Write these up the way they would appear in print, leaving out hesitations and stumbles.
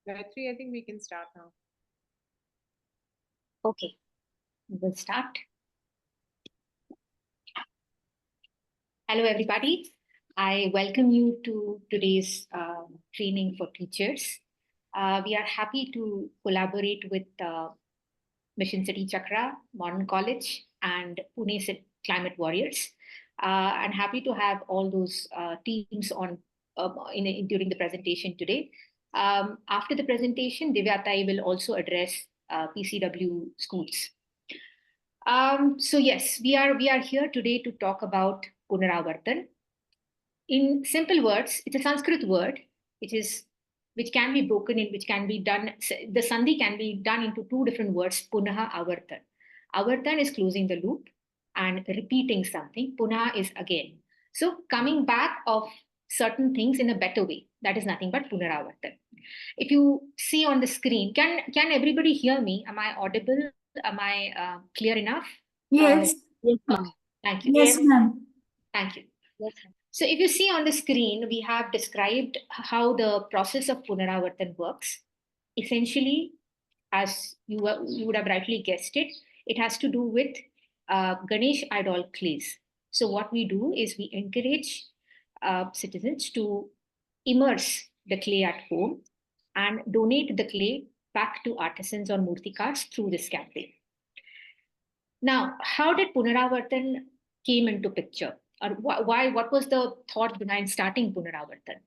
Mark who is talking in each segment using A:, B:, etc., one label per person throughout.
A: Gayatri, I think we can start now.
B: Okay, we'll start. Hello, everybody. I welcome you to today's training for teachers. We are happy to collaborate with Mission City Chakra, Modern College, and Climate Warriors. And happy to have all those teams on during the presentation today. After the presentation, Divyatai will also address PCW schools. So yes, we are here today to talk about Punaravartan. In simple words, it's a Sanskrit word, which is which can be broken in, which can be done. The sandhi can be done into two different words: punaha, avartan. Avartan is closing the loop and repeating something. Punaha is again. So coming back of certain things in a better way. That is nothing but punaravartan. If you see on the screen, can everybody hear me? Am I audible? Am I clear enough?
C: Yes.
B: Yes, okay. Thank you.
C: Yes, ma'am.
B: Thank you. Yes. So if you see on the screen, we have described how the process of Punaravartan works. Essentially, as you would have rightly guessed it, it has to do with Ganesh idol clays. So what we do is we encourage citizens to immerse the clay at home and donate the clay back to artisans or murtikars through this campaign. Now, how did Punaravartan came into picture? Or why? What was the thought behind starting Punaravartan?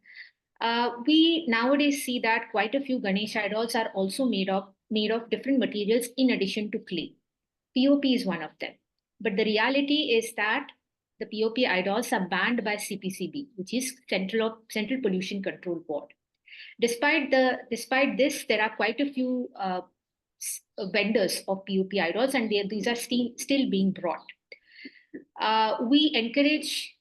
B: We nowadays see that quite a few Ganesh idols are also made of different materials in addition to clay. POP is one of them. But the reality is that the POP idols are banned by CPCB, which is Central Pollution Control Board. Despite this, there are quite a few vendors of POP idols, and these are still being brought. We encourage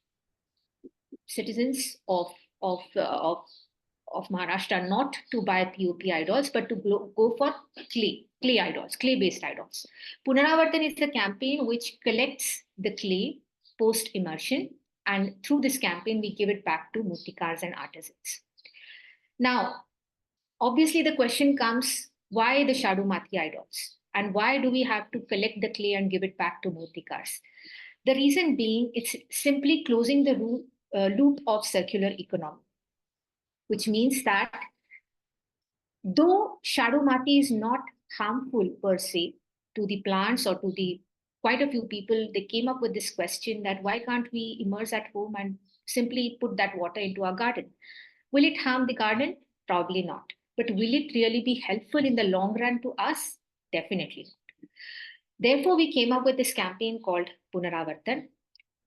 B: citizens of Maharashtra not to buy POP idols, but to go for clay idols, clay-based idols. Punaravartan is a campaign which collects the clay post immersion, and through this campaign, we give it back to murtikars and artisans. Now, obviously, the question comes: why the Shadumati idols, and why do we have to collect the clay and give it back to murtikars? The reason being, it's simply closing the loop of circular economy, which means that though Shadumati is not harmful per se to the plants or to the quite a few people, they came up with this question that why can't we immerse at home and simply put that water into our garden? Will it harm the garden? Probably not. But will it really be helpful in the long run to us? Definitely not. Therefore, we came up with this campaign called Punaravartan.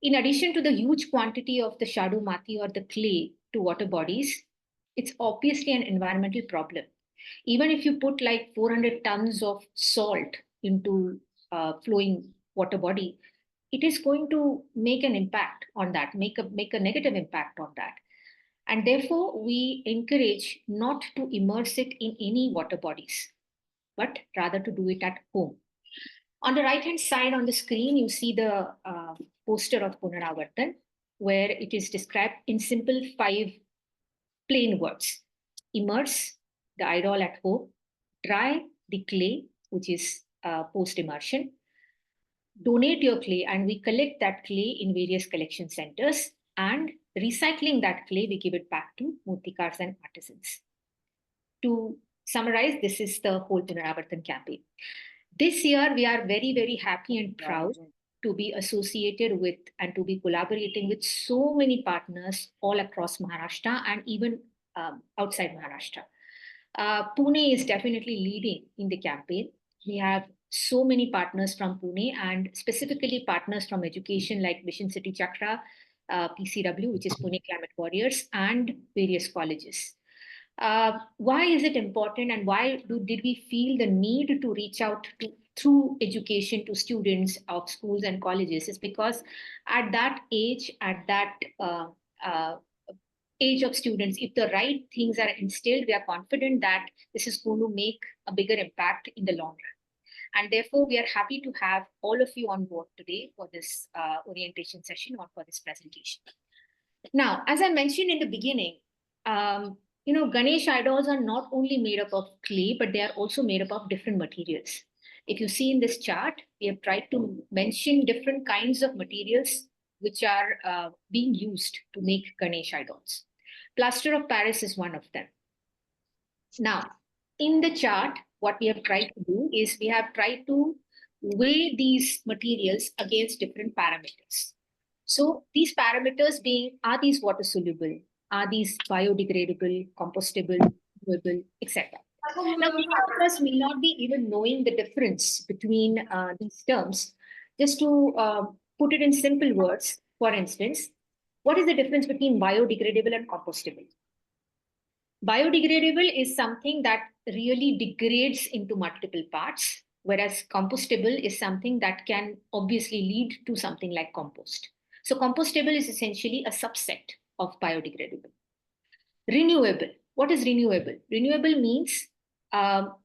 B: In addition to the huge quantity of the Shadu Mati or the clay to water bodies, it's obviously an environmental problem. Even if you put like 400 tons of salt into flowing water body, it is going to make an impact on that, make a negative impact on that. And therefore, we encourage not to immerse it in any water bodies, but rather to do it at home. On the right hand side on the screen, you see the poster of Punaravartan, where it is described in simple 5 plain words: immerse the idol at home, dry the clay, which is post immersion, donate your clay, and we collect that clay in various collection centers, and recycling that clay, we give it back to murtikars and artisans. To summarize, this is the whole Punaravartan campaign. This year, we are very, very happy and proud to be associated with and to be collaborating with so many partners all across Maharashtra and even outside Maharashtra. Pune is definitely leading in the campaign. We have so many partners from Pune and specifically partners from education like Mission City Chakra, PCW, which is Pune Climate Warriors, and various colleges. Why is it important and why did we feel the need to reach out to through education to students of schools and colleges is because at that age, at that age of students, if the right things are instilled, we are confident that this is going to make a bigger impact in the long run. And therefore, we are happy to have all of you on board today for this orientation session or for this presentation. Now, as I mentioned in the beginning, Ganesh idols are not only made up of clay, but they are also made up of different materials. If you see in this chart, we have tried to mention different kinds of materials which are being used to make Ganesh idols. Plaster of Paris is one of them. Now, in the chart, what we have tried to do is we have tried to weigh these materials against different parameters. So these parameters being, are these water soluble? Are these biodegradable, compostable, renewable, etc.? Now, many of us may not be even knowing the difference between these terms. Just to put it in simple words, for instance, what is the difference between biodegradable and compostable? Biodegradable is something that really degrades into multiple parts, whereas compostable is something that can obviously lead to something like compost. So compostable is essentially a subset of biodegradable. Renewable. What is renewable? Renewable means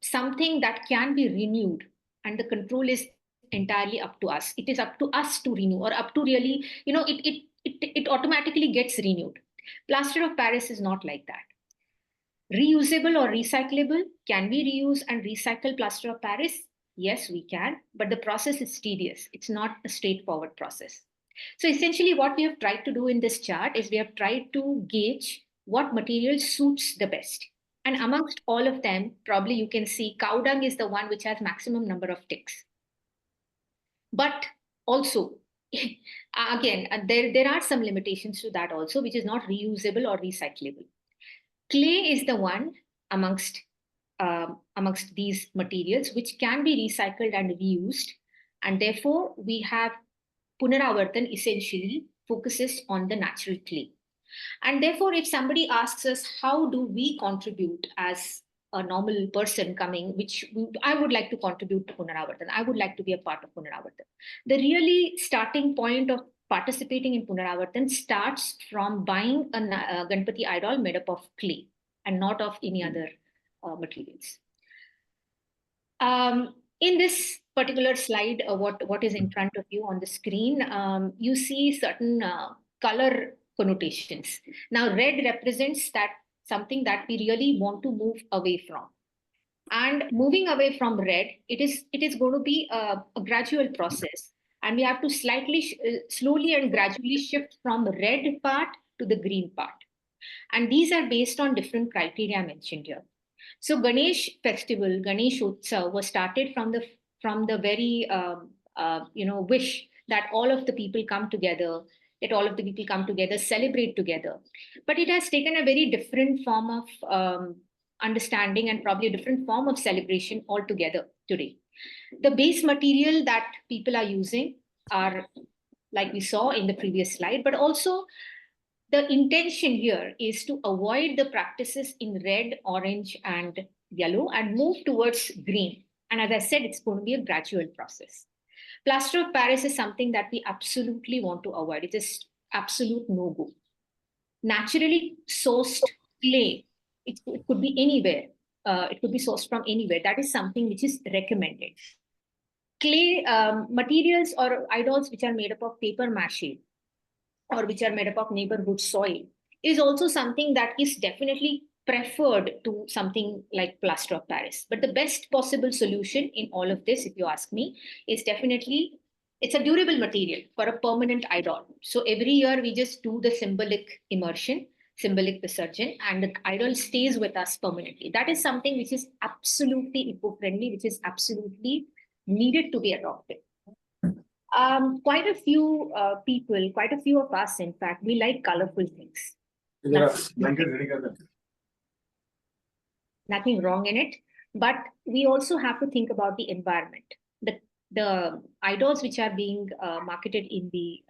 B: something that can be renewed, and the control is entirely up to us. It is up to us to renew, or up to really, it automatically gets renewed. Plaster of Paris is not like that. Reusable or recyclable? Can we reuse and recycle plaster of Paris? Yes, we can, but the process is tedious. It's not a straightforward process. So essentially what we have tried to do in this chart is we have tried to gauge what material suits the best. And amongst all of them, probably you can see cow dung is the one which has maximum number of ticks. But also, again, there are some limitations to that also, which is not reusable or recyclable. Clay is the one amongst these materials which can be recycled and reused, and therefore we have Punaravartan essentially focuses on the natural clay. And therefore, if somebody asks us how do we contribute as a normal person coming, I would like to contribute to Punaravartan, I would like to be a part of Punaravartan. The really starting point of participating in Punaravartan starts from buying a Ganpati idol made up of clay and not of any other materials. In this particular slide, what is in front of you on the screen, you see certain color connotations. Now, red represents that something that we really want to move away from. And moving away from red, it is going to be a gradual process. And we have to slowly and gradually shift from the red part to the green part. And these are based on different criteria mentioned here. So Ganesh festival, Ganesh Utsav was started from the very wish that all of the people come together, celebrate together. But it has taken a very different form of understanding and probably a different form of celebration altogether today. The base material that people are using are, like we saw in the previous slide, but also the intention here is to avoid the practices in red, orange, and yellow and move towards green. And as I said, it's going to be a gradual process. Plaster of Paris is something that we absolutely want to avoid. It is absolute no-go. Naturally sourced clay, it could be anywhere. It could be sourced from anywhere. That is something which is recommended. Clay materials or idols which are made up of paper mache or which are made up of neighborhood soil is also something that is definitely preferred to something like plaster of Paris. But the best possible solution in all of this, if you ask me, is definitely it's a durable material for a permanent idol. So every year we just do the symbolic immersion, symbolic Visarjan, and the idol stays with us permanently. That is something which is absolutely eco-friendly, which is absolutely needed to be adopted. Quite a few people, quite a few of us, in fact, we like colorful things. Nothing wrong in it, but we also have to think about the environment. The idols which are being marketed in the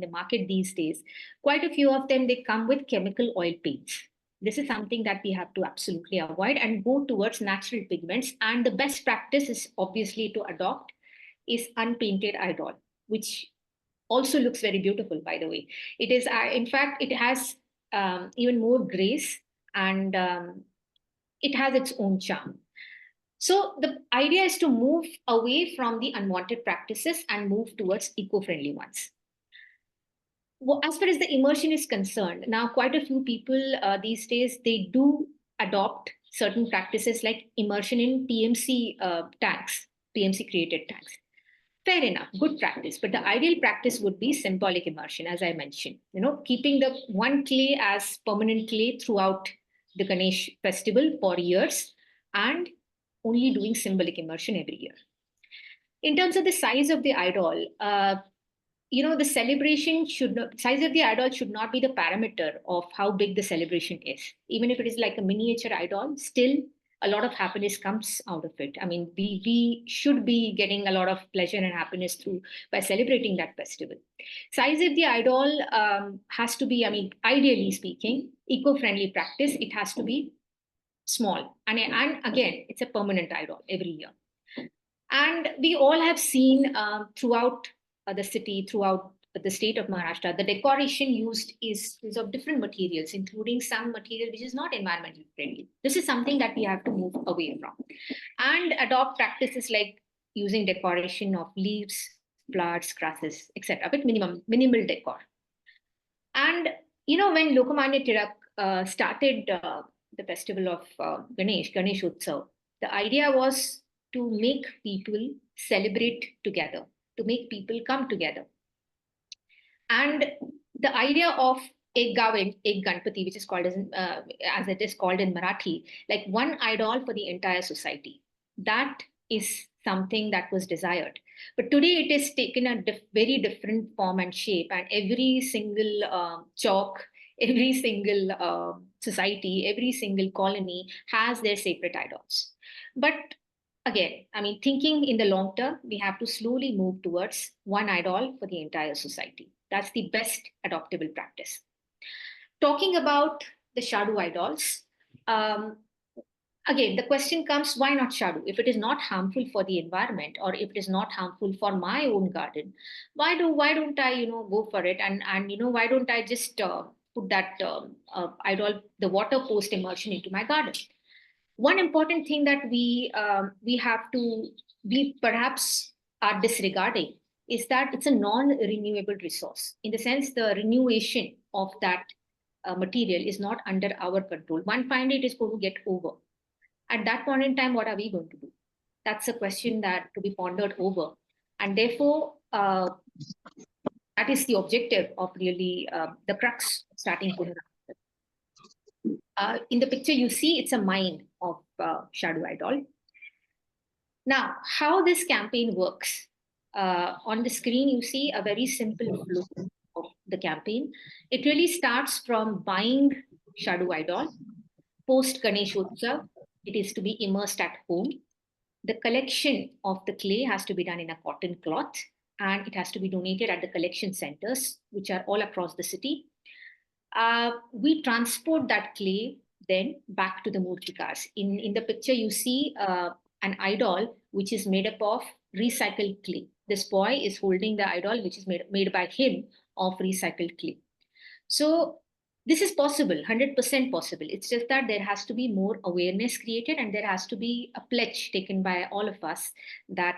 B: market these days, quite a few of them, they come with chemical oil paints. This is something that we have to absolutely avoid and go towards natural pigments. And the best practice is obviously to adopt is unpainted idol, which also looks very beautiful, by the way. It is, in fact, it has even more grace and it has its own charm. So the idea is to move away from the unwanted practices and move towards eco-friendly ones. Well, as far as the immersion is concerned, now quite a few people these days, they do adopt certain practices like immersion in PMC tanks, PMC created tanks. Fair enough, good practice. But the ideal practice would be symbolic immersion, as I mentioned. Keeping the one clay as permanent clay throughout the Ganesh festival for years and only doing symbolic immersion every year. In terms of the size of the idol, the size of the idol should not be the parameter of how big the celebration is. Even if it is like a miniature idol, still a lot of happiness comes out of it. I mean, we should be getting a lot of pleasure and happiness through by celebrating that festival. Size of the idol has to be, I mean, ideally speaking, eco-friendly practice. It has to be small, and again, it's a permanent idol every year. And we all have seen throughout the city, throughout the state of Maharashtra, the decoration used is of different materials, including some material which is not environmentally friendly. This is something that we have to move away from and adopt practices like using decoration of leaves, flowers, grasses, etc., with minimal decor. And when Lokmanya Tilak started the festival of Ganesh Utsav, the idea was to make people celebrate together, to make people come together. And the idea of Ek Gav, Ek Ganpati, which is called as it is called in Marathi, like one idol for the entire society, that is something that was desired. But today it is taken a very different form and shape, and every single chalk, every single society, every single colony has their separate idols. But again, I mean, thinking in the long term, we have to slowly move towards one idol for the entire society. That's the best adoptable practice. Talking about the Shadu idols, again, the question comes, why not Shadu? If it is not harmful for the environment, or if it is not harmful for my own garden, why don't I, go for it? And why don't I just put that idol, the water post immersion into my garden? One important thing that we perhaps are disregarding is that it's a non-renewable resource. In the sense, the renewation of that material is not under our control. One fine day it is going to get over. At that point in time, what are we going to do? That's a question that to be pondered over. And therefore, that is the objective of really the crux of starting PUNARAVARTAN. In the picture you see, it's a mine of Shadow Idol. Now, how this campaign works. On the screen, you see a very simple flow of the campaign. It really starts from buying Shadow Idol. Post Ganesh Utsav, it is to be immersed at home. The collection of the clay has to be done in a cotton cloth, and it has to be donated at the collection centers, which are all across the city. We transport that clay then back to the murtikas. In the picture, you see an idol which is made up of recycled clay. This boy is holding the idol which is made by him of recycled clay. So this is possible, 100% possible. It's just that there has to be more awareness created, and there has to be a pledge taken by all of us that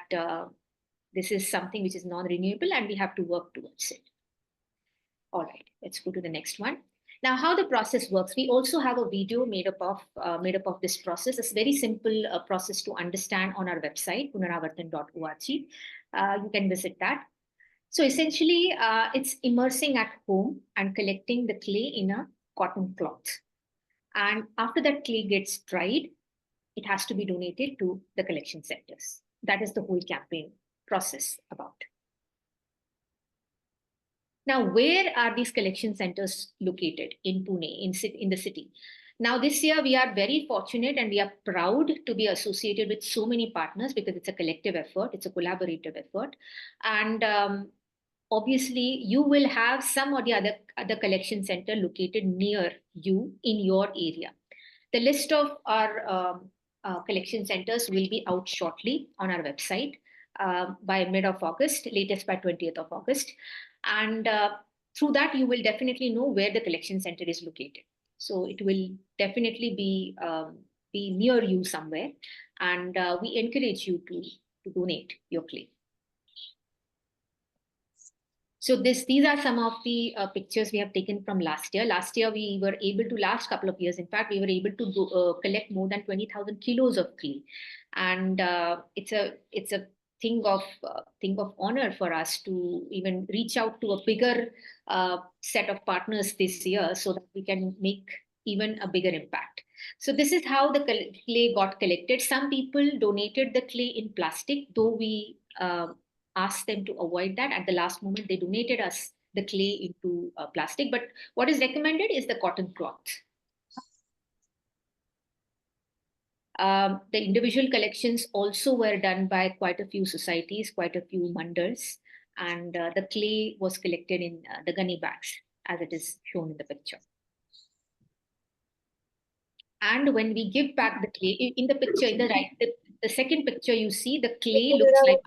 B: this is something which is non-renewable and we have to work towards it. All right, let's go to the next one. Now, how the process works. We also have a video made up of this process. It's a very simple process to understand on our website, punaravartan.org. You can visit that. So essentially, it's immersing at home and collecting the clay in a cotton cloth. And after that clay gets dried, it has to be donated to the collection centers. That is the whole campaign process about. Now, where are these collection centers located in Pune, in the city? Now, this year, we are very fortunate and we are proud to be associated with so many partners because it's a collective effort, it's a collaborative effort. And obviously, you will have some or the other collection center located near you in your area. The list of our collection centers will be out shortly on our website by mid of August, latest by 20th of August. And through that, you will definitely know where the collection center is located. So it will definitely be near you somewhere. And we encourage you to donate your clay. So these are some of the pictures we have taken from last year. Last year, we were able to, last couple of years, in fact, we were able to collect more than 20,000 kilos of clay. And it's a thing of honor for us to even reach out to a bigger set of partners this year so that we can make even a bigger impact. So this is how the clay got collected. Some people donated the clay in plastic, though we asked them to avoid that. At the last moment, they donated us the clay into plastic. But what is recommended is the cotton cloth. The individual collections also were done by quite a few societies, quite a few mandals, and the clay was collected in the gunny bags, as it is shown in the picture. And when we give back the clay, in the picture, in the right, the second picture, you see the clay looks like.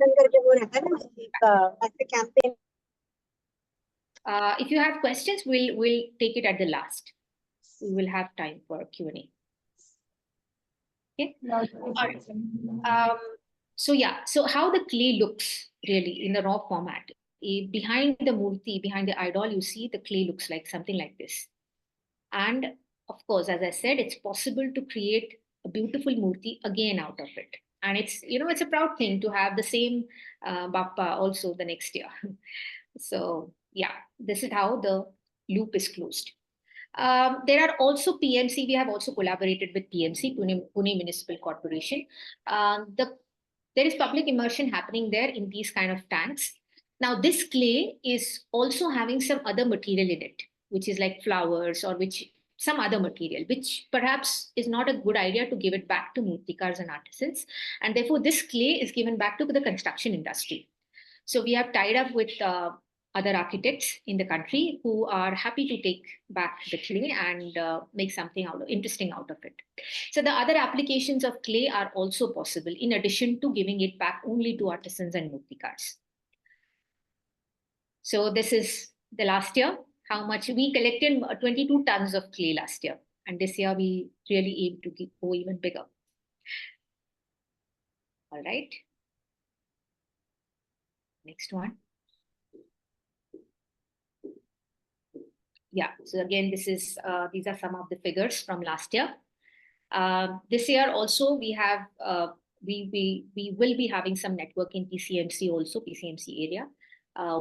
B: If you have questions, we'll take it at the last. We will have time for Q&A. Okay. All right. So yeah, so how the clay looks really in the raw format. Behind the murti, behind the idol, you see the clay looks like something like this. And of course, as I said, it's possible to create a beautiful murti again out of it. And it's a proud thing to have the same Bappa also the next year. So yeah, this is how the loop is closed. There are also PMC. We have also collaborated with PMC, Pune Municipal Corporation. There is public immersion happening there in these kind of tanks. Now, this clay is also having some other material in it, which is like flowers or some other material, which perhaps is not a good idea to give it back to murtikars and artisans. And therefore, this clay is given back to the construction industry. So we have tied up with other architects in the country who are happy to take back the clay and make something interesting out of it. So the other applications of clay are also possible in addition to giving it back only to artisans and murtikars. So this is the last year, how much we collected 22 tons of clay last year. And this year we really aim to go even bigger. All right. Next one. Yeah, so again, these are some of the figures from last year. This year also we have we will be having some network in PCMC also, PCMC area,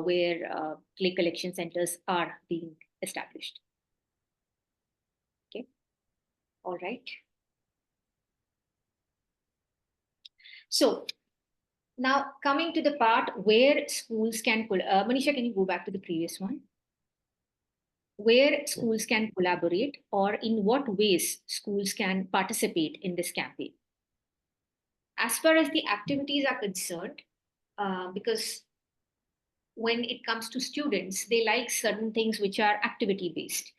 B: where clay collection centers are being established. Okay, all right. So now coming to the part where schools can Manisha, can you go back to the previous one? Where schools can collaborate or in what ways schools can participate in this campaign. As far as the activities are concerned, because when it comes to students, they like certain things which are activity based.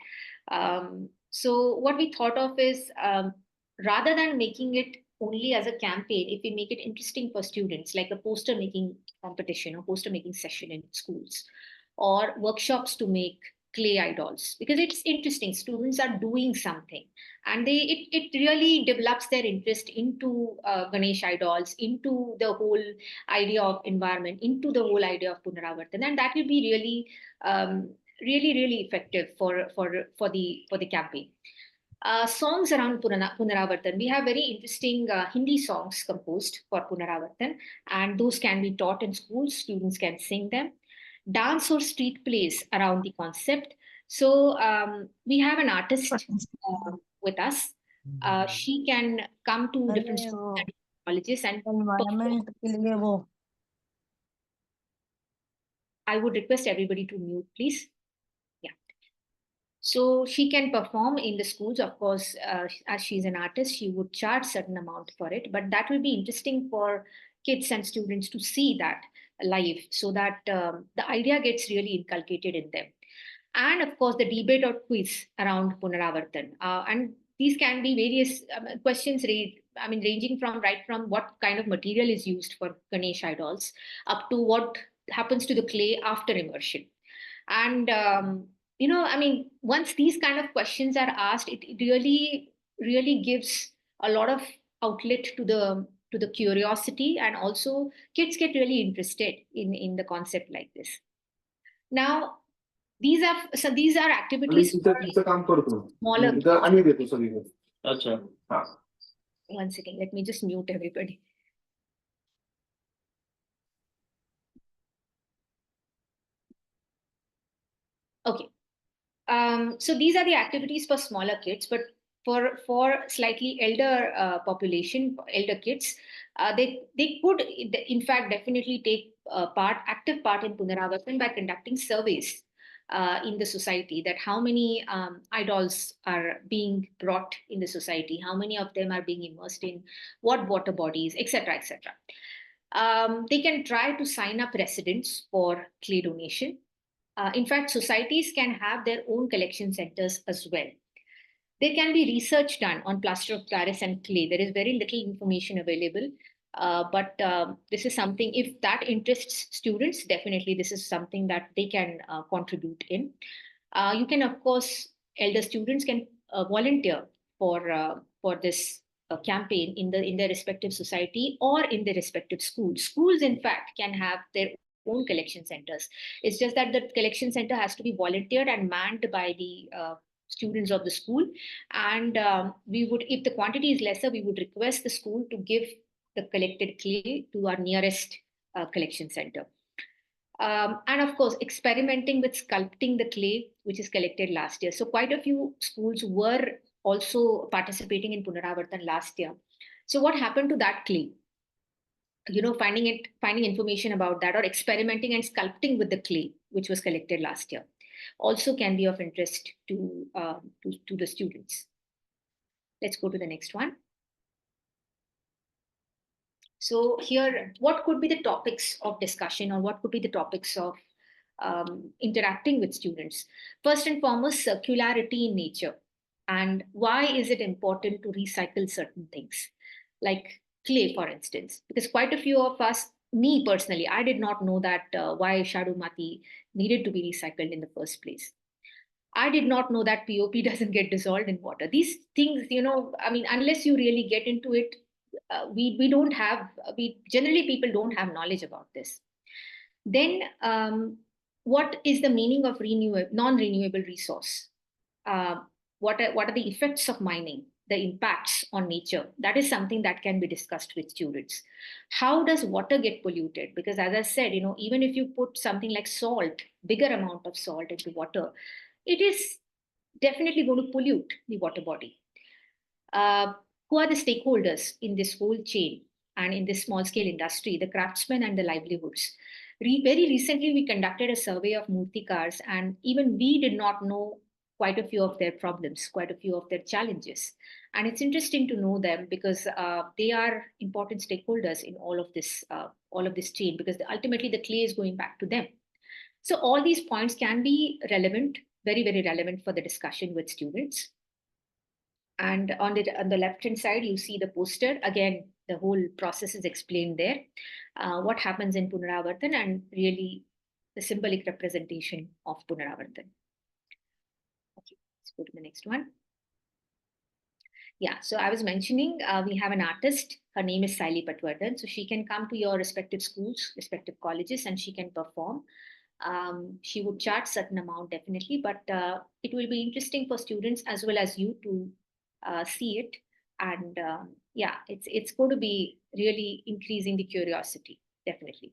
B: So what we thought of is rather than making it only as a campaign, if we make it interesting for students, like a poster making competition or poster making session in schools, or workshops to make clay idols, because it's interesting, students are doing something and it really develops their interest into Ganesh idols, into the whole idea of environment, into the whole idea of Punaravartan, and that will be really effective for the campaign. Songs around Punaravartan. We have very interesting Hindi songs composed for Punaravartan, and those can be taught in schools. Students can sing them. Dance or street plays around the concept. So we have an artist with us. She can come to different schools and colleges and perform. I would request everybody to mute, please. Yeah. So she can perform in the schools. Of course, as she's an artist, she would charge certain amount for it. But that will be interesting for kids and students to see that live, so that the idea gets really inculcated in them. And of course, the debate or quiz around Punaravartan. And these can be various questions, ranging from what kind of material is used for Ganesh idols up to what happens to the clay after immersion. And once these kind of questions are asked, it really gives a lot of outlet to the curiosity, and also kids get really interested in the concept like this. Now, these are activities for
C: काम करतो
B: smaller.
C: आम्ही देतो सगळीकडे. अच्छा हा.
B: One second, let me just mute everybody. Okay. So these are the activities for smaller kids, but for slightly elder population, elder kids, they could in fact definitely take active part in Punaravartan by conducting surveys in the society, that how many idols are being brought in the society, how many of them are being immersed in what water bodies, etc., etc. They can try to sign up residents for clay donation. In fact, societies can have their own collection centers as well. There can be research done on plaster of Paris and clay. There is very little information available, but this is something, if that interests students, definitely this is something that they can contribute in. You can, of course, elder students can volunteer for this campaign in their respective society or in their respective schools. Schools, in fact, can have their own collection centers. It's just that the collection center has to be volunteered and manned by the students of the school. And we would, if the quantity is lesser, we would request the school to give the collected clay to our nearest collection center. And of course, experimenting with sculpting the clay, which is collected last year. So quite a few schools were also participating in Punaravartan last year. So what happened to that clay? Finding information about that, or experimenting and sculpting with the clay which was collected last year, also can be of interest to the students. Let's go to the next one. So here, what could be the topics of discussion, or what could be the topics of interacting with students? First and foremost, circularity in nature, and why is it important to recycle certain things, like clay, for instance, because quite a few of us, me personally, I did not know that why Shadu Mati needed to be recycled in the first place. I did not know that POP doesn't get dissolved in water. These things, I mean, unless you really get into it, we don't have, we generally people don't have knowledge about this. Then, what is the meaning of non-renewable resource? What are the effects of mining, the impacts on nature? That is something that can be discussed with students. How does water get polluted? Because as I said, even if you put something like salt, bigger amount of salt into water, it is definitely going to pollute the water body. Who are the stakeholders in this whole chain and in this small scale industry? The craftsmen and the livelihoods. Very recently, we conducted a survey of Murtikars, and even we did not know quite a few of their problems, quite a few of their challenges. And it's interesting to know them, because they are important stakeholders in all of this chain, because ultimately the clay is going back to them. So all these points can be relevant, very, very relevant for the discussion with students. And on the left-hand side, you see the poster. Again, the whole process is explained there. What happens in Punaravartan, and really the symbolic representation of Punaravartan. Okay, let's go to the next one. Yeah, so I was mentioning we have an artist. Her name is Saili Patwardhan. So she can come to your respective schools, respective colleges, and she can perform. She would charge certain amount, definitely, but it will be interesting for students as well as you to see it. And yeah, it's going to be really increasing the curiosity, definitely.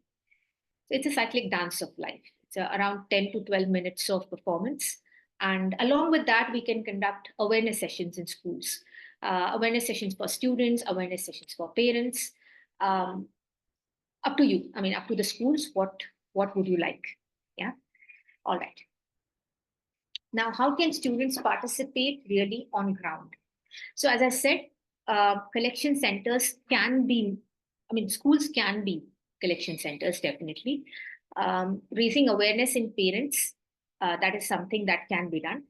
B: So it's a cyclic dance of life. It's around 10 to 12 minutes of performance. And along with that, we can conduct awareness sessions in schools, awareness sessions for students, awareness sessions for parents. Up to you. I mean, up to the schools, what would you like? Yeah. All right. Now, how can students participate really on ground? So as I said, collection centers can be, I mean, schools can be collection centers, definitely. Raising awareness in parents, that is something that can be done.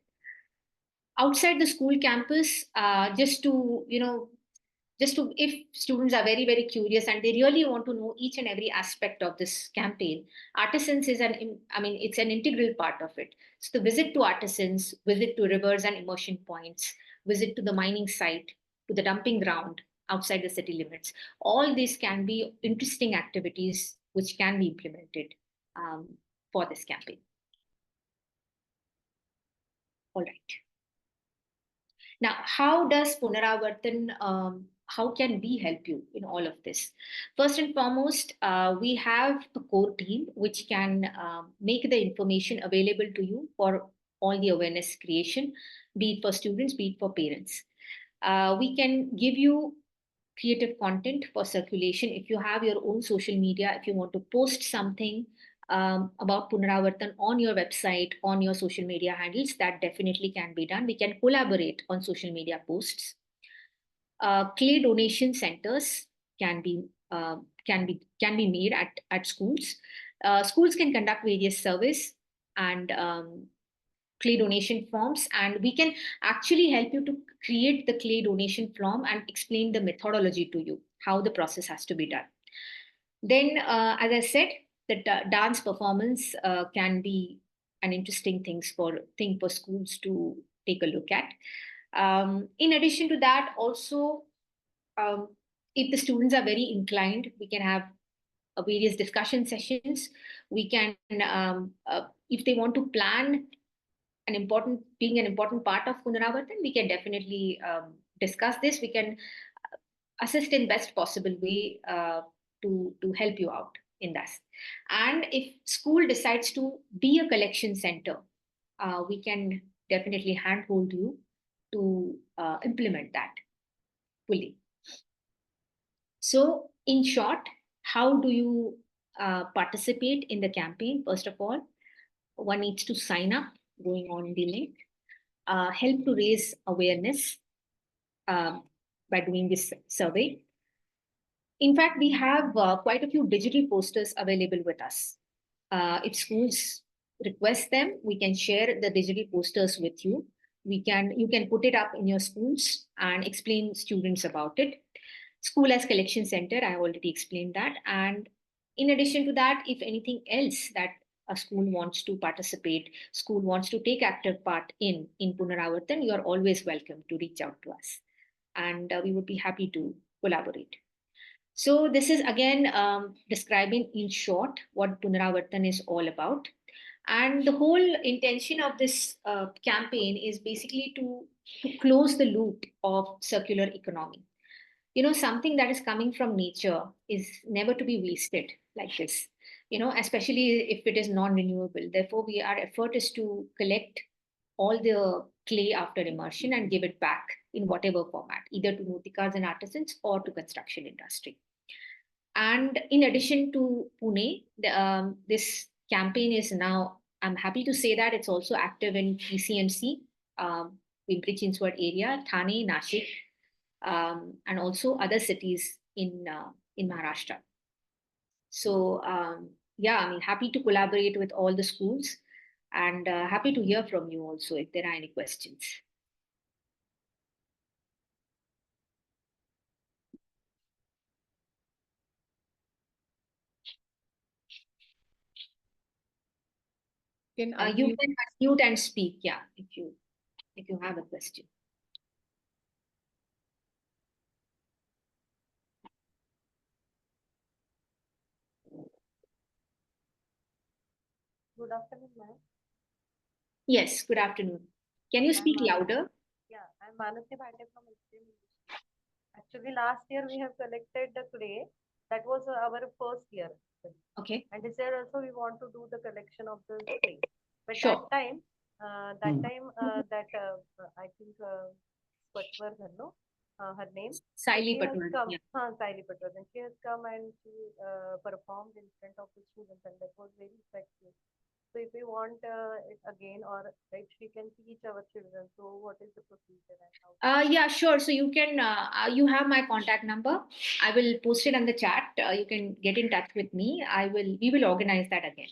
B: Outside the school campus, if students are very, very curious and they really want to know each and every aspect of this campaign, artisans is it's an integral part of it. So the visit to artisans, visit to rivers and immersion points, visit to the mining site, to the dumping ground outside the city limits, all these can be interesting activities which can be implemented for this campaign. All right. Now, how does Punaravartan, how can we help you in all of this? First and foremost, we have a core team which can make the information available to you for all the awareness creation, be it for students, be it for parents. We can give you creative content for circulation. If you have your own social media, if you want to post something about Punaravartan on your website, on your social media handles, that definitely can be done. We can collaborate on social media posts. Clay donation centers can be made at schools. Schools can conduct various surveys and clay donation forms, and we can actually help you to create the clay donation form and explain the methodology to you, how the process has to be done. Then, as I said, the dance performance can be an interesting thing for schools to take a look at. In addition to that, also, if the students are very inclined, we can have various discussion sessions. We can, if they want to plan being an important part of Punaravartan, we can definitely discuss this. We can assist in best possible way to help you out in this. And if school decides to be a collection center, we can definitely handhold you to implement that fully. So, in short, how do you participate in the campaign? First of all, one needs to sign up, going on the link, help to raise awareness by doing this survey. In fact, we have quite a few digital posters available with us. If schools request them, we can share the digital posters with you. You can put it up in your schools and explain students about it. School as collection center, I already explained that. And in addition to that, if anything else that a school wants to participate, school wants to take active part in Punaravartan, you are always welcome to reach out to us. And we would be happy to collaborate. So this is again describing in short what Punaravartan is all about. And the whole intention of this campaign is basically to close the loop of circular economy. You know, something that is coming from nature is never to be wasted like this, you know, especially if it is non-renewable. Therefore, our effort is to collect all the clay after immersion and give it back in whatever format, either to murtikas and artisans or to construction industry. And in addition to Pune, this campaign is now, I'm happy to say that it's also active in PCMC, Pimpri-Chinchwad area, Thane, Nashik, and also other cities in Maharashtra. So yeah, I mean, happy to collaborate with all the schools, and happy to hear from you also if there are any questions.
A: Can
B: You can unmute and speak, yeah, if you have a question.
D: Good afternoon, ma'am.
B: Yes, good afternoon. Can you speak louder?
D: Yeah, I'm Manasi Bhate from SPM. Actually, last year we have collected the clay. That was our first year.
B: Okay.
D: And this year also we want to do the collection of the clay. But
B: Sure.
D: that time, I think Patwardhan, no? Her name.
B: Saili
D: She has
B: Patwardhan,
D: come,
B: yeah.
D: Saili Patwardhan. She has come and she performed in front of the students, and that was very effective. So if we want it again, or if she can teach our children, so what is the procedure and how?
B: Yeah, sure. So you can, you have my contact number. I will post it on the chat. You can get in touch with me. We will organize that again.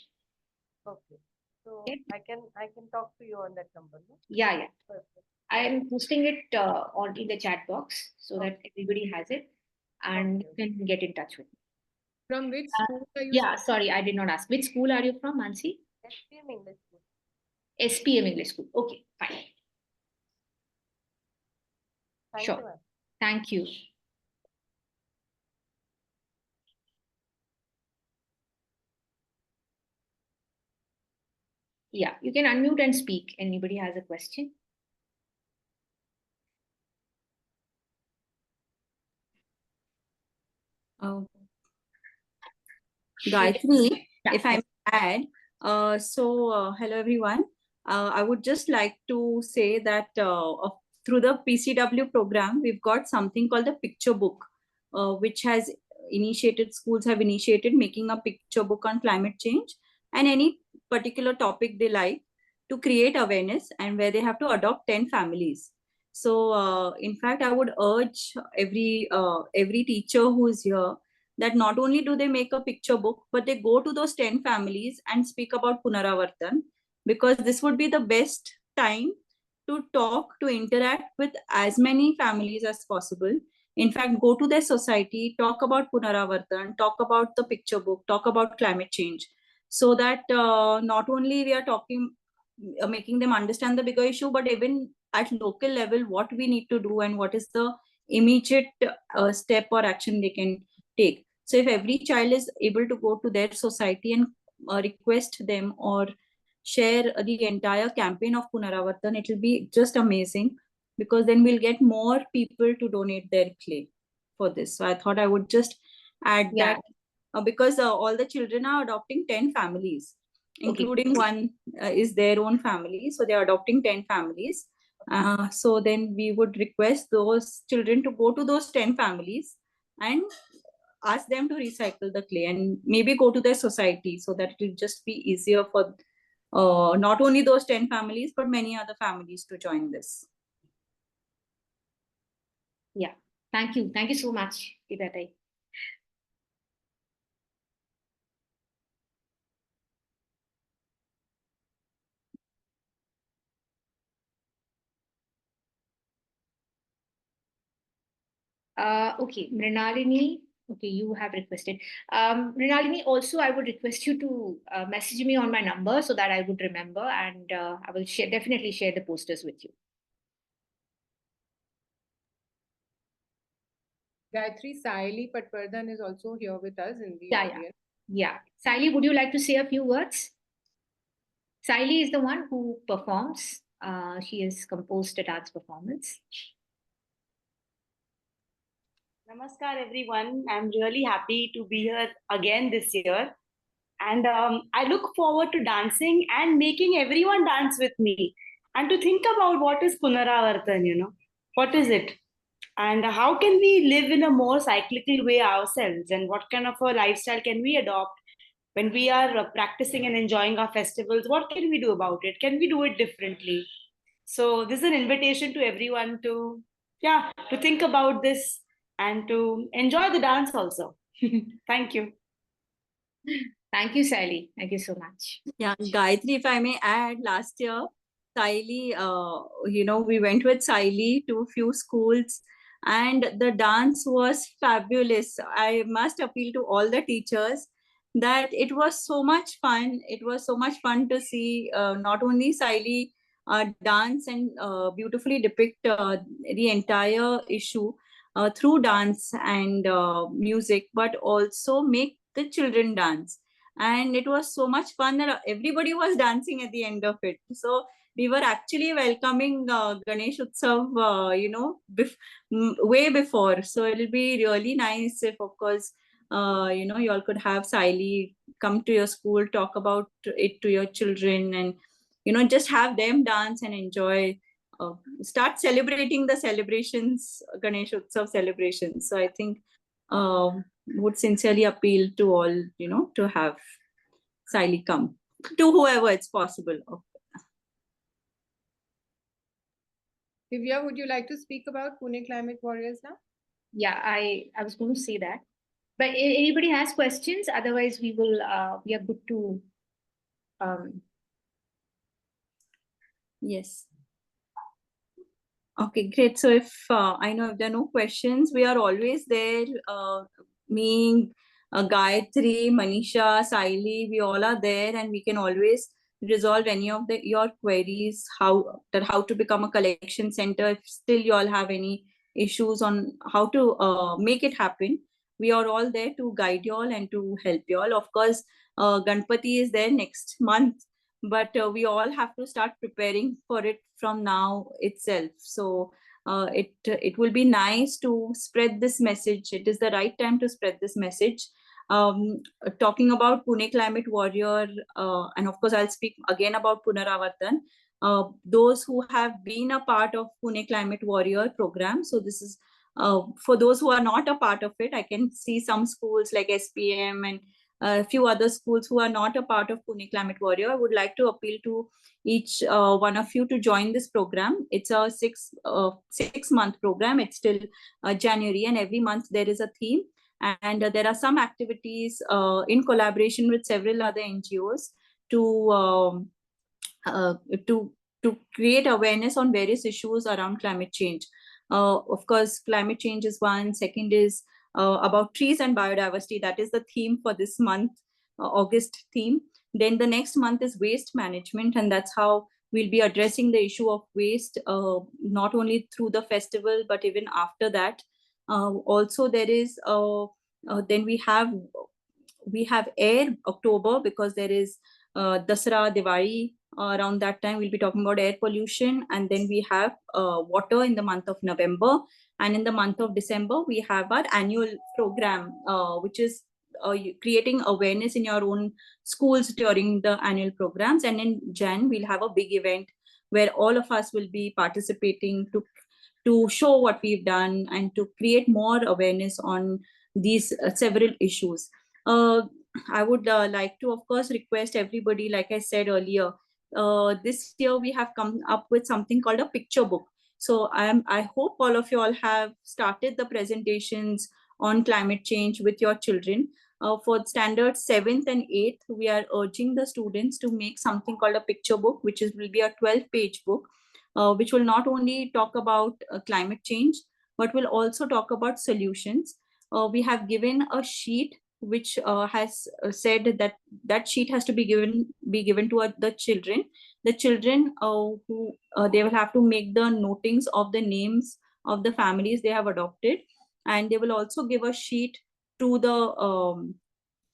D: Okay. So
B: Okay.
D: I can talk to you on that number, no?
B: Yeah, yeah.
D: Perfect.
B: I am posting it in the chat box so that everybody has it, and you can get in touch with me.
A: From which school are you?
B: Yeah, sorry, I did not ask. Which school are you from, Mansi?
D: SPM English School.
B: SPM English School. Okay, fine.
D: Thank
B: Sure.
D: you, ma'am.
B: Thank you. Yeah, you can unmute and speak. Anybody has a question?
E: Gayatri,
B: Yeah.
E: if I may add, hello everyone. I would just like to say that through the PCW program, we've got something called the picture book, which has schools have initiated making a picture book on climate change and any particular topic they like to create awareness, and where they have to adopt 10 families. So, in fact, I would urge every teacher who is here that not only do they make a picture book, but they go to those 10 families and speak about Punaravartan, because this would be the best time to talk, to interact with as many families as possible. In fact, go to their society, talk about Punaravartan, talk about the picture book, talk about climate change, so that not only we are talking, making them understand the bigger issue, but even at local level, what we need to do and what is the immediate step or action they can take. So if every child is able to go to their society and request them or share the entire campaign of Punaravartan, it will be just amazing, because then we'll get more people to donate their clay for this. So I thought I would just add that because all the children are adopting 10 families, including one is their own family. So they're adopting 10 families. So then we would request those children to go to those 10 families and ask them to recycle the clay, and maybe go to their society, so that it will just be easier for not only those 10 families, but many other families to join this.
B: Yeah, thank you. Thank you so much, Idatai. Okay, Mrinalini, okay, you have requested. Mrinalini, also, I would request you to message me on my number so that I would remember, and I will definitely share the posters with you.
A: Gayatri, Saili Patwardhan is also here with us in the audience.
B: Yeah. Saili, would you like to say a few words? Saili is the one who performs. She has composed a dance performance.
F: Namaskar everyone. I'm really happy to be here again this year. And I look forward to dancing and making everyone dance with me. And to think about what is Punaravartan, what is it? And how can we live in a more cyclical way ourselves? And what kind of a lifestyle can we adopt when we are practicing and enjoying our festivals? What can we do about it? Can we do it differently? So this is an invitation to everyone to think about this and to enjoy the dance also. Thank you.
B: Thank you, Saili. Thank you so much.
E: Yeah, Gayatri, if I may add, last year, Saili, we went with Saili to a few schools, and the dance was fabulous. I must appeal to all the teachers that it was so much fun. It was so much fun to see not only Saili dance and beautifully depict the entire issue through dance and music, but also make the children dance. And it was so much fun that everybody was dancing at the end of it. So we were actually welcoming Ganesh Utsav, way before. So it'll be really nice if, of course, you all could have Saili come to your school, talk about it to your children, and just have them dance and enjoy. Start celebrating the celebrations, Ganesh Utsav celebrations. So I think would sincerely appeal to all, to have Saili come, to whoever it's possible.
A: Divya, would you like to speak about Pune Climate Warriors now?
B: Yeah, I was going to say that. But anybody has questions? Otherwise, we are good to.
E: Yes. Okay, great. So if I know if there are no questions, we are always there. Me, Gayatri, Manisha, Saili, we all are there, and we can always resolve any of your queries. How to become a collection center? If still you all have any issues on how to make it happen, we are all there to guide you all and to help you all. Of course, Ganpati is there next month. but we all have to start preparing for it from now itself. So it will be nice to spread this message. It is the right time to spread this message. Talking about Pune Climate Warrior, and of course I'll speak again about Punaravartan. Those who have been a part of Pune Climate Warrior program. So this is for those who are not a part of it. I can see some schools like SPM and a few other schools who are not a part of Pune Climate Warrior. I would like to appeal to each one of you to join this program. It's a 6-month program. It's till January, and every month there is a theme. And there are some activities in collaboration with several other NGOs to to create awareness on various issues around climate change. Of course, climate change is one. Second is about trees and biodiversity. That is the theme for this month, August theme. Then the next month is waste management, and that's how we'll be addressing the issue of waste, not only through the festival, but even after that. Also, there is then we have Air October, because there is Dasara, Diwali. Around that time, we'll be talking about air pollution. And then we have water in the month of November. And in the month of December, we have our annual program, which is creating awareness in your own schools during the annual programs. And in Jan, we'll have a big event where all of us will be participating to show what we've done and to create more awareness on these several issues. I would like to, of course, request everybody, like I said earlier, this year we have come up with something called a picture book. So I hope all of you all have started the presentations on climate change with your children. For standards 7th and 8th, we are urging the students to make something called a picture book, which will be a 12-page book, which will not only talk about climate change, but will also talk about solutions. We have given a sheet which has said that that sheet has to be given to the children. The children who they will have to make the notings of the names of the families they have adopted, and they will also give a sheet to the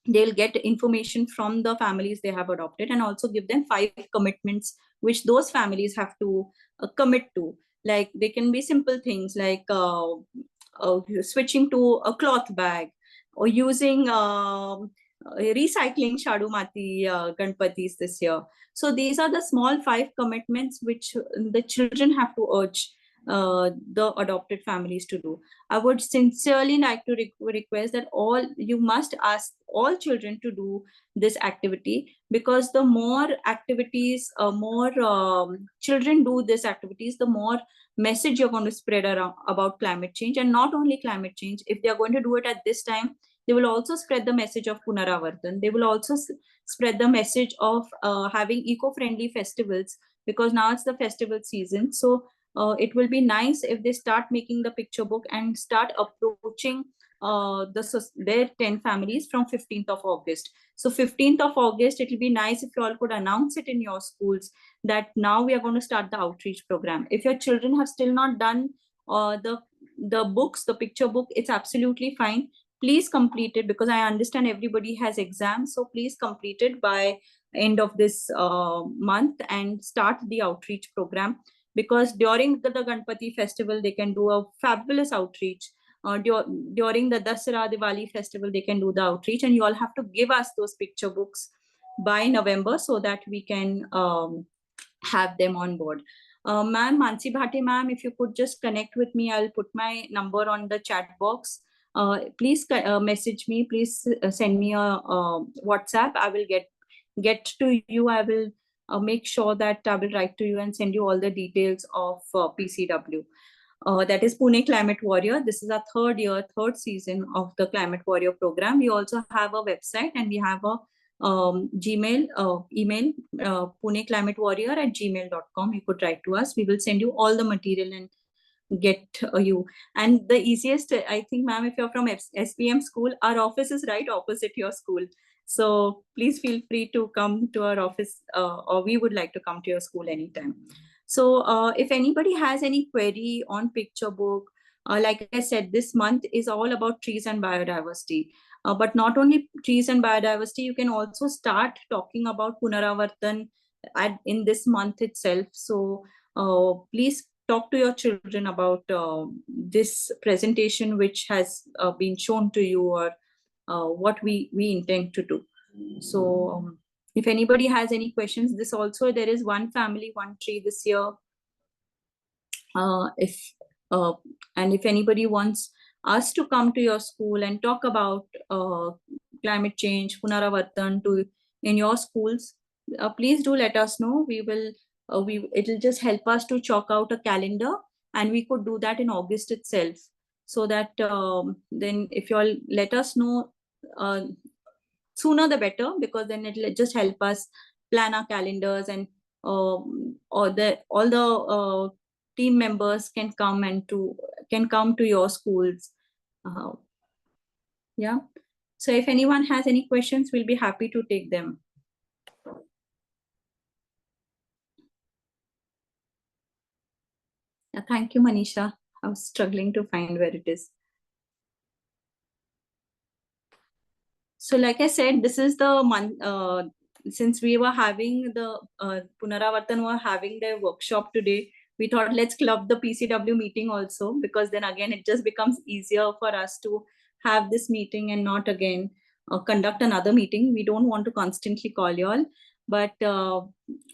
E: they'll get information from the families they have adopted, and also give them 5 commitments which those families have to commit to. Like they can be simple things like switching to a cloth bag, or using recycling Shadu Mati Ganpatis this year. So these are the small 5 commitments which the children have to urge the adopted families to do. I would sincerely like to request that you must ask all children to do this activity, because the more activities, more children do these activities, the more message you're going to spread around about climate change. And not only climate change, if they're going to do it at this time, they will also spread the message of Punaravartan. They will also spread the message of having eco-friendly festivals, because now it's the festival season. So it will be nice if they start making the picture book and start approaching their 10 families from 15th of August. So 15th of August, it will be nice if you all could announce it in your schools that now we are going to start the outreach program. If your children have still not done the books, the picture book, it's absolutely fine. Please complete it, because I understand everybody has exams. So please complete it by end of this month and start the outreach program, because during the Ganpati festival, they can do a fabulous outreach. During the Dasara Diwali festival, they can do the outreach, and you all have to give us those picture books by November so that we can have them on board. Ma'am, Mansi Bhate ma'am, if you could just connect with me, I'll put my number on the chat box. Please message me, please send me a WhatsApp. I will get to you. I will make sure that I will write to you and send you all the details of PCW. That is Pune Climate Warrior. This is our third season of the Climate Warrior program. We also have a website, and we have a Gmail email, puneclimatewarrior@gmail.com. You could write to us. We will send you all the material and get you. And the easiest, I think, ma'am, if you're from SPM school, our office is right opposite your school. So please feel free to come to our office, or we would like to come to your school anytime. So if anybody has any query on picture book, like I said, this month is all about trees and biodiversity. But not only trees and biodiversity, you can also start talking about Punaravartan in this month itself. So please talk to your children about this presentation which has been shown to you, or what we intend to do. So if anybody has any questions, this also, there is one family, one tree this year. If and if anybody wants us to come to your school and talk about climate change, Punaravartan in your schools, please do let us know. We will it'll just help us to chalk out a calendar, and we could do that in August itself, so that then if you all let us know sooner the better, because then it'll just help us plan our calendars, and all the team members can come to your schools. Yeah. So if anyone has any questions, we'll be happy to take them. Thank you, Manisha. I was struggling to find where it is. So like I said, this is the month, since we were having the Punaravartan were having their workshop today, we thought let's club the PCW meeting also, because then again, it just becomes easier for us to have this meeting and not again conduct another meeting. We don't want to constantly call you all, but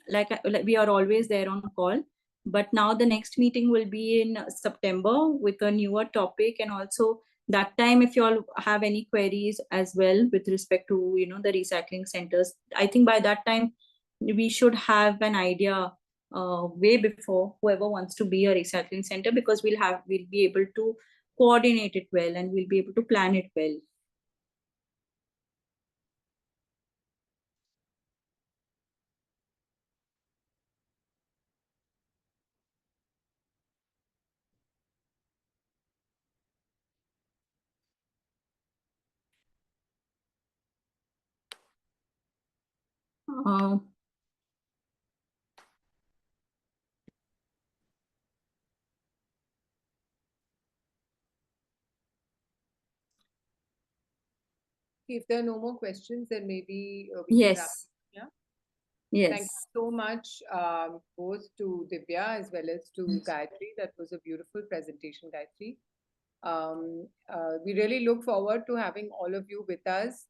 E: like we are always there on call. But now the next meeting will be in September with a newer topic, and also that time, if you all have any queries as well with respect to the recycling centers, I think by that time we should have an idea way before, whoever wants to be a recycling center, because we'll be able to coordinate it well, and we'll be able to plan it well.
A: If there are no more questions, then maybe we can wrap.
E: Yes.
A: Yeah.
E: Yes.
A: Thank you so much, both to Divya as well as to Gayatri. That was a beautiful presentation, Gayatri. We really look forward to having all of you with us.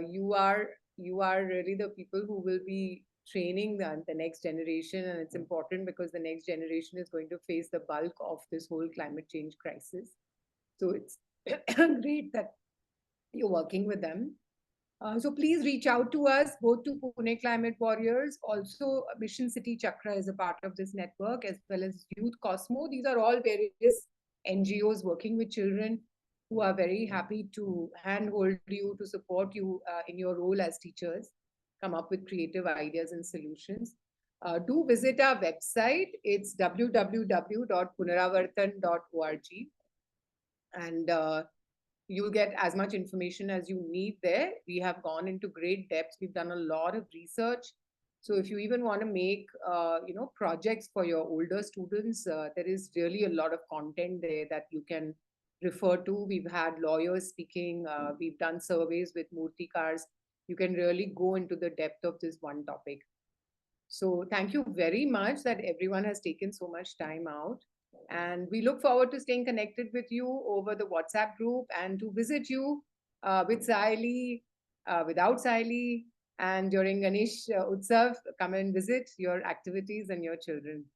A: You are really the people who will be training the next generation, and it's important because the next generation is going to face the bulk of this whole climate change crisis. So it's great that you're working with them. So please reach out to us, both to Pune Climate Warriors. Also, Mission City Chakra is a part of this network, as well as Youth Cosmo. These are all various NGOs working with children who are very happy to handhold you, to support you in your role as teachers, come up with creative ideas and solutions. Do visit our website. It's www.punaravartan.org. And you'll get as much information as you need there. We have gone into great depth. We've done a lot of research. So if you even want to make, projects for your older students, there is really a lot of content there that you can refer to. We've had lawyers speaking. We've done surveys with Murtikars. You can really go into the depth of this one topic. So thank you very much that everyone has taken so much time out. And we look forward to staying connected with you over the WhatsApp group, and to visit you with Saili, without Saili, and during Ganesh Utsav, come and visit your activities and your children.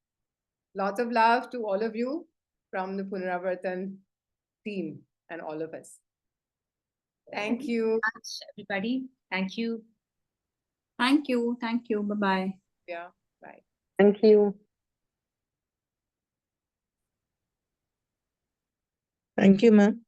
A: Lots of love to all of you from the Punaravartan team and all of us. Thank you.
B: Everybody. Thank you.
E: Thank you. Thank you. Bye-bye.
A: Yeah. Bye.
G: Thank you. Thank you, ma'am.